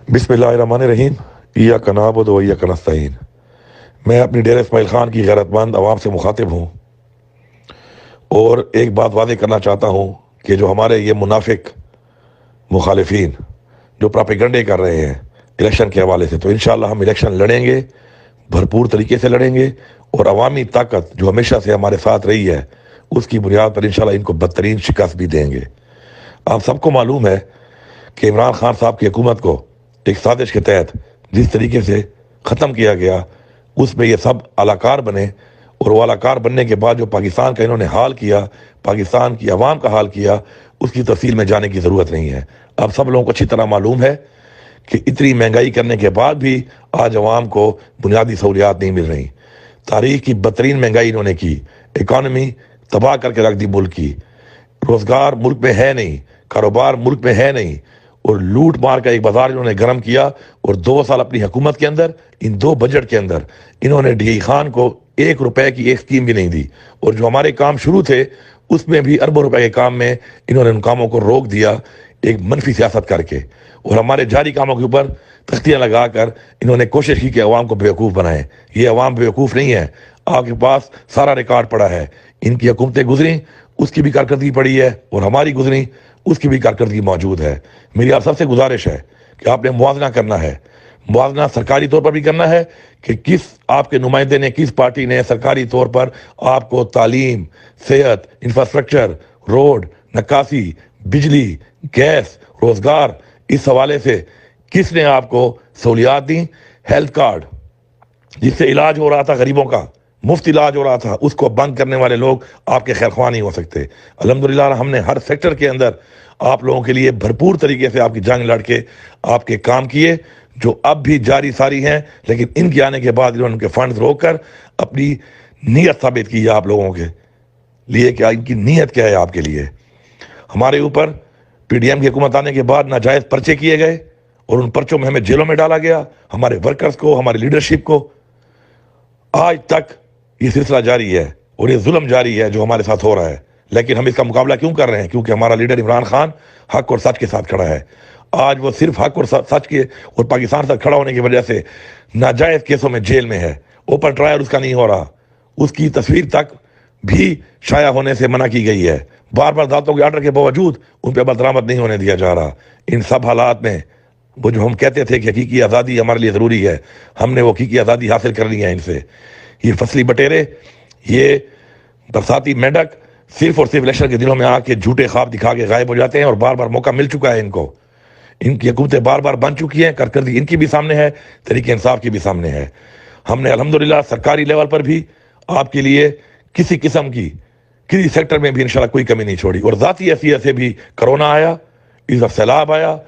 बिस्मिल्लाहिर्रहमानिर्रहीम। इय्याका नअबुदु व इय्याका नस्तईन। मैं अपनी डेरा इस्माइल खान की गैरतमंद आवाम से मुखातिब हूँ और एक बात वादे करना चाहता हूँ कि जो हमारे ये मुनाफिक मुखालिफिन जो प्रोपेगंडे कर रहे हैं इलेक्शन के हवाले से, तो इंशाअल्लाह हम इलेक्शन लड़ेंगे, भरपूर तरीके से लड़ेंगे और अवामी ताकत जो हमेशा से हमारे साथ रही है उसकी बुनियाद पर इंशाअल्लाह इनको बदतरीन शिकस्त भी देंगे। आप सबको मालूम है कि इमरान खान साहब की हुकूमत को एक साजिश के तहत जिस तरीके से ख़त्म किया गया, उसमें ये सब अलाकार बने और वो अलाकार बनने के बाद जो पाकिस्तान का इन्होंने हाल किया, पाकिस्तान की आवाम का हाल किया, उसकी तफसील में जाने की ज़रूरत नहीं है। अब सब लोगों को अच्छी तरह मालूम है कि इतनी महंगाई करने के बाद भी आज आवाम को बुनियादी सहूलियात नहीं मिल रही। तारीख की बदतरीन महंगाई इन्होंने की, इकॉनमी तबाह करके रख दी मुल्क की, रोज़गार मुल्क में है नहीं, कारोबार मुल्क में है नहीं और लूट मार का एक बाजार इन्होंने गर्म किया। और 2 साल अपनी हुकूमत के अंदर, इन 2 बजट के अंदर इन्होंने डी खान को 1 रुपए की एक स्कीम भी नहीं दी और जो हमारे काम शुरू थे उसमें भी अरबों रुपए के काम में इन्होंने उन कामों को रोक दिया एक मनफी सियासत करके। और हमारे जारी कामों के ऊपर तख्तियाँ लगाकर इन्होंने कोशिश की कि अवाम को बेवकूफ़ बनाएं। ये अवाम बेवकूफ़ नहीं है, आपके पास सारा रिकॉर्ड पड़ा है। इनकी हुकूमतें गुजरी, उसकी भी कारकर्दगी पड़ी है और हमारी गुजरी, उसकी भी कारकर्दगी मौजूद है। मेरी आप सबसे गुजारिश है कि आपने मुआवजा करना है, मुआवजा सरकारी तौर पर भी करना है कि किस आपके नुमाइंदे ने, किस पार्टी ने सरकारी तौर पर आपको तालीम, सेहत, इंफ्रास्ट्रक्चर, रोड, नक्कासी, बिजली, गैस, रोजगार, इस हवाले से किसने आपको सहूलियात दी। हेल्थ कार्ड जिससे इलाज हो रहा था गरीबों का, मुफ्त इलाज हो रहा था, उसको बंद करने वाले लोग आपके खैरख्वाह नहीं हो सकते। अल्हम्दुलिल्लाह हमने हर सेक्टर के अंदर आप लोगों के लिए भरपूर तरीके से आपकी जंग लड़ के आपके काम किए जो अब भी जारी सारी हैं, लेकिन इनके आने के बाद इन्होंने उनके फंड्स रोक कर अपनी नीयत साबित की है आप लोगों के लिए। क्या इनकी नीयत क्या है आपके लिए। हमारे ऊपर पीडीएम की हुकूमत आने के बाद नाजायज़ पर्चे किए गए और उन पर्चों में हमें जेलों में डाला गया, हमारे वर्कर्स को, हमारी लीडरशिप को। आज तक ये सिलसिला जारी है और ये जुल्म जारी है जो हमारे साथ हो रहा है, लेकिन हम इसका मुकाबला क्यों कर रहे हैं? क्योंकि हमारा लीडर इमरान खान हक और सच के साथ खड़ा है। आज वो सिर्फ हक और सच के और पाकिस्तान के साथ खड़ा होने की वजह से नाजायज केसों में जेल में है। ओपन ट्रायल उसका नहीं हो रहा, उसकी तस्वीर तक भी शाया होने से मना की गई है। बार बार अदालतों के आर्डर के बावजूद उन पर बदरामद नहीं होने दिया जा रहा। इन सब हालात में वो जो हम कहते थे कि हकीकी आज़ादी हमारे लिए ज़रूरी है, हमने वो हकीकी आज़ादी हासिल कर ली है इनसे। ये फसली बटेरे, ये बरसाती मेंढक सिर्फ और सिर्फ इलेक्शन के दिनों में आके झूठे ख्वाब दिखा के गायब हो जाते हैं और बार बार मौका मिल चुका है इनको। इनकी हुकूमतें बार बार बन चुकी हैं, कारकर्दगी इनकी भी सामने है, तरीके इंसाफ की भी सामने है। हमने अल्हम्दुलिल्लाह सरकारी लेवल पर भी आपके लिए किसी किस्म की किसी सेक्टर में भी इंशाल्लाह कोई कमी नहीं छोड़ी। और ज़ाती हैसियत से भी कोरोना आया, इस वक्त सैलाब आया,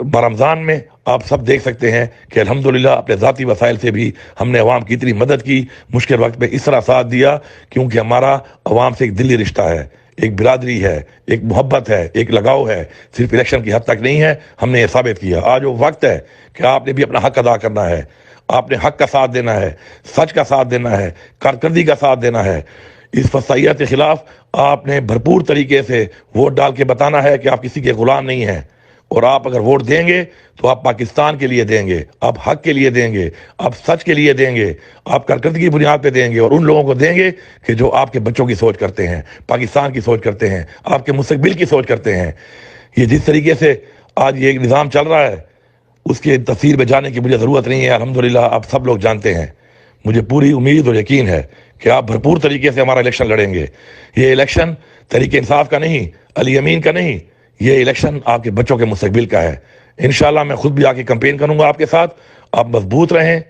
रमज़ान में आप सब देख सकते हैं कि अल्हम्दुलिल्लाह अपने ज़ाती वसाइल से भी हमने अवाम की इतनी मदद की, मुश्किल वक्त में इस तरह साथ दिया क्योंकि हमारा अवाम से एक दिली रिश्ता है, एक बिरादरी है, एक मोहब्बत है, एक लगाव है, सिर्फ इलेक्शन की हद तक नहीं है। हमने ये साबित किया। आज वो वक्त है कि आपने भी अपना हक अदा करना है, आपने हक का साथ देना है, सच का साथ देना है, कारकर्दगी का साथ देना है। इस फसाइयत के खिलाफ आपने भरपूर तरीके से वोट डाल के बताना है कि आप किसी के गुलाम नहीं हैं और आप अगर वोट देंगे तो आप पाकिस्तान के लिए देंगे, आप हक के लिए देंगे, आप सच के लिए देंगे, आप कारकर्दगी की बुनियाद पे देंगे और उन लोगों को देंगे कि जो आपके बच्चों की सोच करते हैं, पाकिस्तान की सोच करते हैं, आपके मुस्तकबिल की सोच करते हैं। ये जिस तरीके से आज ये एक निज़ाम चल रहा है उसके तफसील में जाने की मुझे ज़रूरत नहीं है। अल्हम्दुलिल्लाह आप सब लोग जानते हैं। मुझे पूरी उम्मीद और यकीन है कि आप भरपूर तरीके से हमारा इलेक्शन लड़ेंगे। ये इलेक्शन तरीके इंसाफ का नहीं, अली यमीन का नहीं, ये इलेक्शन आपके बच्चों के मुस्तकबिल का है। इंशाल्लाह मैं खुद भी आके कैंपेन करूंगा आपके साथ। आप मजबूत रहें,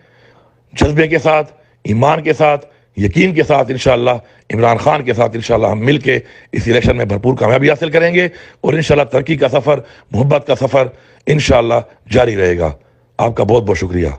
जज्बे के साथ, ईमान के साथ, यकीन के साथ। इंशाल्लाह इमरान खान के साथ इंशाल्लाह हम मिल के इस इलेक्शन में भरपूर कामयाबी हासिल करेंगे और इंशाल्लाह तरक्की का सफ़र, मोहब्बत का सफ़र इंशाल्लाह जारी रहेगा। आपका बहुत बहुत शुक्रिया।